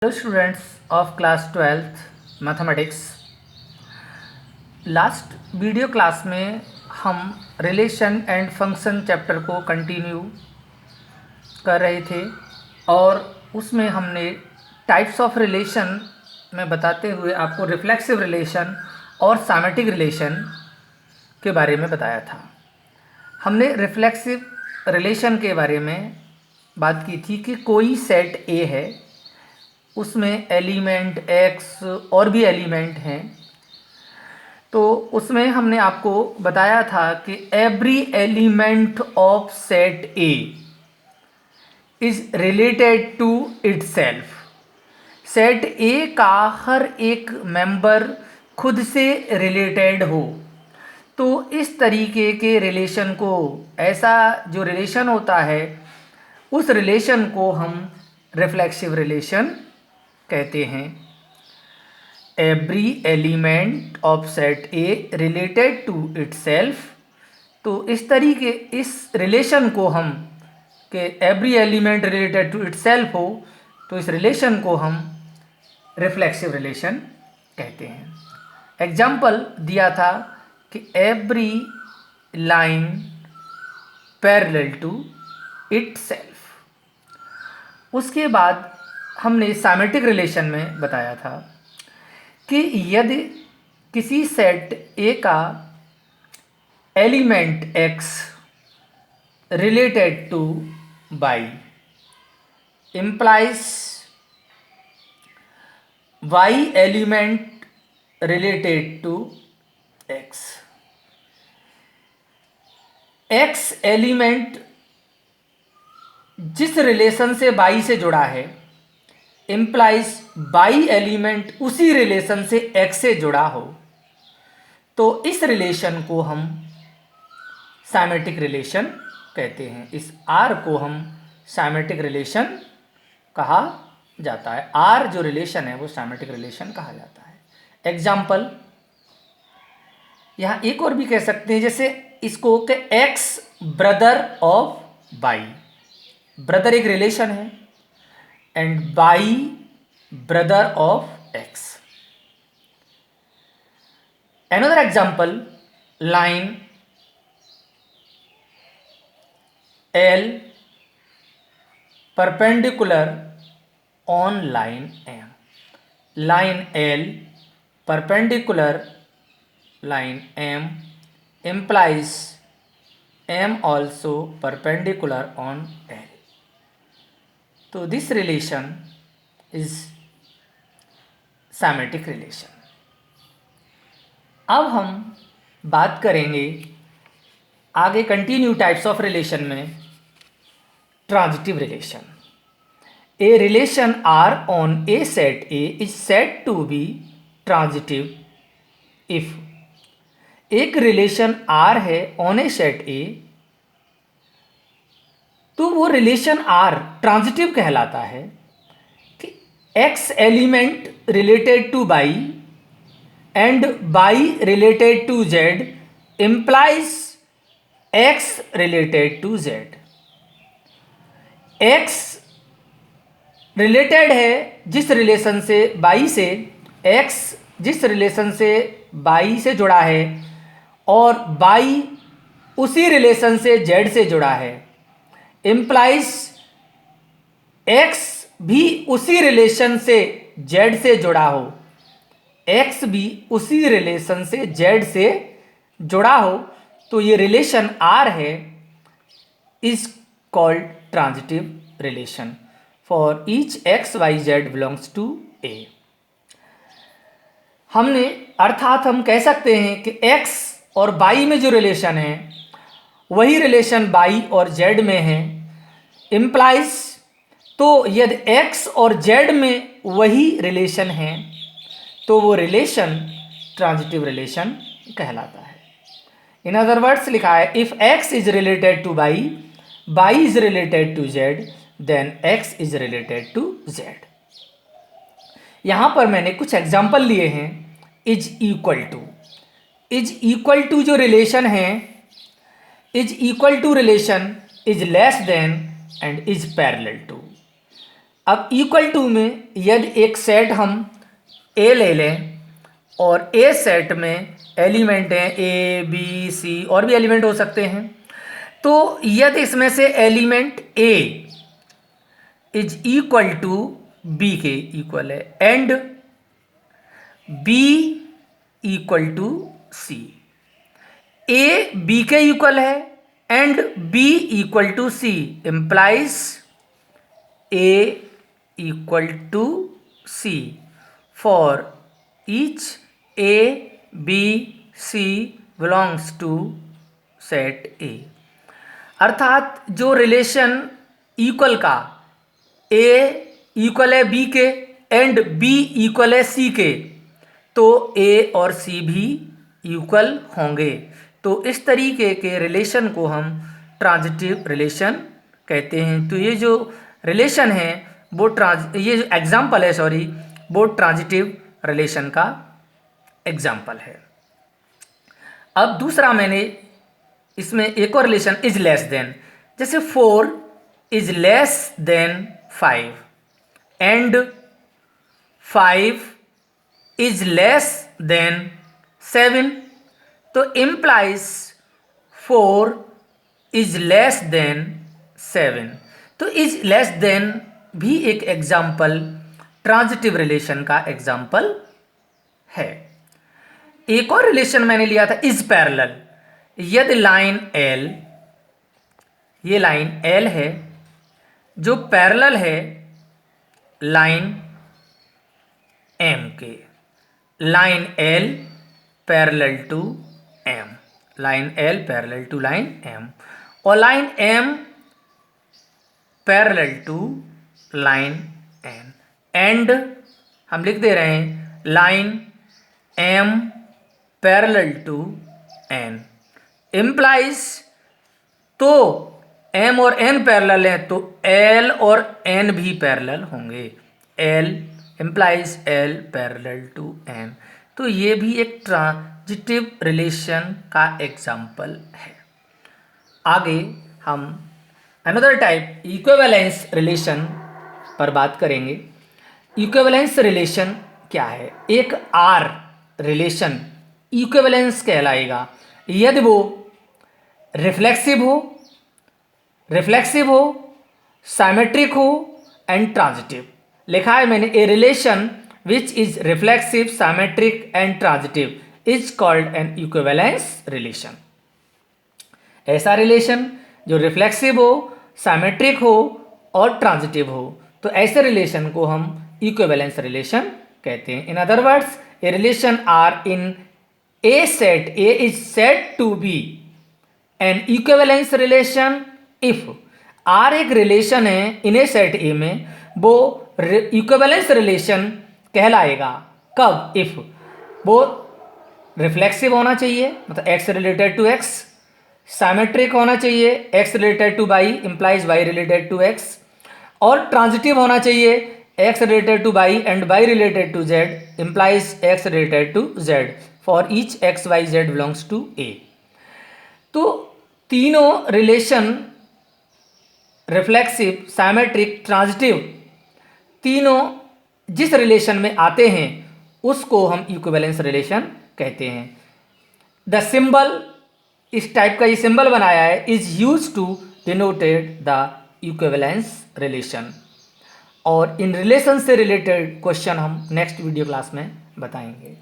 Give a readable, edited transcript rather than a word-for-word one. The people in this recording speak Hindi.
Hello students of class 12th mathematics. Last video class में हम रिलेशन एंड फंक्शन चैप्टर को कंटिन्यू कर रहे थे और उसमें हमने टाइप्स ऑफ रिलेशन में बताते हुए आपको रिफ्लेक्सिव रिलेशन और सामेटिक रिलेशन के बारे में बताया था। हमने रिफ्लेक्सिव रिलेशन के बारे में बात की थी कि कोई सेट ए है, उसमें एलिमेंट एक्स और भी एलिमेंट हैं, तो उसमें हमने आपको बताया था कि every element of set A is related to itself. Set A का हर एक मेंबर खुद से रिलेटेड हो, तो इस तरीके के रिलेशन को, ऐसा जो रिलेशन होता है उस रिलेशन को हम रिफ्लेक्सिव रिलेशन कहते हैं। Every element of set A related to itself, तो इस रिलेशन को हम कि every element related to itself हो, तो इस रिलेशन को हम रिफ्लेक्सिव रिलेशन कहते हैं। एग्जाम्पल दिया था कि every line parallel to itself. उसके बाद हमने सामेटिक रिलेशन में बताया था कि यदि किसी सेट ए का element X related to Y implies Y element related to X, X element जिस रिलेशन से वाई से जुड़ा है इम्प्लाइज वाई एलिमेंट उसी रिलेशन से एक्स से जुड़ा हो, तो इस रिलेशन को हम सामेटिक रिलेशन कहते हैं। इस आर को हम सामेटिक रिलेशन कहा जाता है। आर जो रिलेशन है वो सामेटिक रिलेशन कहा जाता है। एग्जाम्पल यहाँ एक और भी कह सकते हैं, जैसे इसको कि X brother of Y. Brother एक रिलेशन है and Y brother of X. Another example, line L perpendicular on line M. Line L perpendicular line M implies M also perpendicular on L. So this relation is symmetric relation. अब हम बात करेंगे आगे कंटिन्यू टाइप्स ऑफ रिलेशन में transitive relation. A relation R on a set A is said to be transitive if एक रिलेशन आर है ऑन ए सेट ए, तो वो रिलेशन आर ट्रांजिटिव कहलाता है कि X element related to Y and y related to z implies x related to z। x related है जिस रिलेशन से y से, x जिस रिलेशन से y से जुड़ा है और y उसी रिलेशन से z से जुड़ा है, implies x भी उसी रिलेशन से z से जुड़ा हो, x भी उसी रिलेशन से z से जुड़ा हो, तो ये रिलेशन R है, is called transitive relation for each x y z belongs to A। हमने अर्थात हम कह सकते हैं कि x और y में जो रिलेशन है वही रिलेशन y और z में है, इम्प्लाइज, तो यदि x और z में वही रिलेशन है तो वो रिलेशन ट्रांजिटिव रिलेशन कहलाता है। इन अदर वर्ड्स लिखा है if x is related to y, y is related to z, then x is related to z। यहां पर मैंने कुछ एग्जाम्पल लिए हैं। इज इक्वल टू जो रिलेशन है, is equal to relation, is less than and is parallel to. अब इक्वल टू में यदि एक सेट हम ए ले लें और ए सेट में एलिमेंट हैं ए बी सी और भी एलिमेंट हो सकते हैं, तो यदि इसमें से element A is equal to B के इक्वल है and B equal to C, A B के इक्वल है and B equal to C implies A equal to C for each A B C belongs to set A. अर्थात जो रिलेशन इक्वल का ए इक्वल है बी के एंड बी इक्वल है सी के, तो ए और सी भी इक्वल होंगे। तो इस तरीके के रिलेशन को हम ट्रांजिटिव रिलेशन कहते हैं। तो ये जो रिलेशन है वो ये जो एग्जाम्पल है वो ट्रांजिटिव रिलेशन का एग्जाम्पल है। अब दूसरा मैंने इसमें एक और रिलेशन इज लेस देन, जैसे 4 is less then 5 and 5 is less then 7, तो इम्प्लाइज 4 इज लेस देन 7। तो इज लेस देन भी एक एग्जाम्पल ट्रांजिटिव रिलेशन का एग्जाम्पल है। एक और रिलेशन मैंने लिया था इज पैरेलल। यदि लाइन L, ये लाइन L है जो पैरेलल है लाइन M के, line L parallel to M, line L parallel to line M और line M parallel to line N and हम लिख दे रहे हैं line M parallel to N implies, तो M और N पैरेलल हैं तो L और N भी पैरेलल होंगे, L implies L parallel to N। तो ये भी एक ट्रांजिटिव रिलेशन का एग्जाम्पल है। आगे हम अनदर टाइप इक्विवेलेंस रिलेशन पर बात करेंगे। इक्विवेलेंस रिलेशन क्या है? एक R रिलेशन इक्विवेलेंस कहलाएगा यदि वो रिफ्लेक्सिव हो, साइमेट्रिक हो एंड ट्रांजिटिव। लिखा है मैंने a relation which is reflexive, symmetric and transitive is called an equivalence relation. ऐसा रिलेशन जो रिफ्लेक्सिव हो, साइमेट्रिक हो और ट्रांजिटिव हो, तो ऐसे रिलेशन को हम इक्विवेलेंस रिलेशन कहते हैं। In other words, a relation R in A set A is said to be an equivalence relation if R एक रिलेशन है इन ए सेट A में, वो इक्विवेलेंस रिलेशन कहलाएगा कब? इफ वो रिफ्लेक्सिव होना चाहिए, मतलब x related to x, symmetric होना चाहिए, x related to y implies y related to x, और ट्रांजिटिव होना चाहिए, x related to y and y related to z implies x related to z for each X Y Z belongs to A. तो तीनों रिलेशन रिफ्लेक्सिव, साइमेट्रिक, ट्रांजिटिव, तीनों जिस रिलेशन में आते हैं उसको हम इक्विवेलेंस रिलेशन कहते हैं। द सिंबल, इस टाइप का ये सिंबल बनाया है, is use to denoted the equivalence relation. और इन रिलेशन से रिलेटेड क्वेश्चन हम नेक्स्ट वीडियो क्लास में बताएंगे।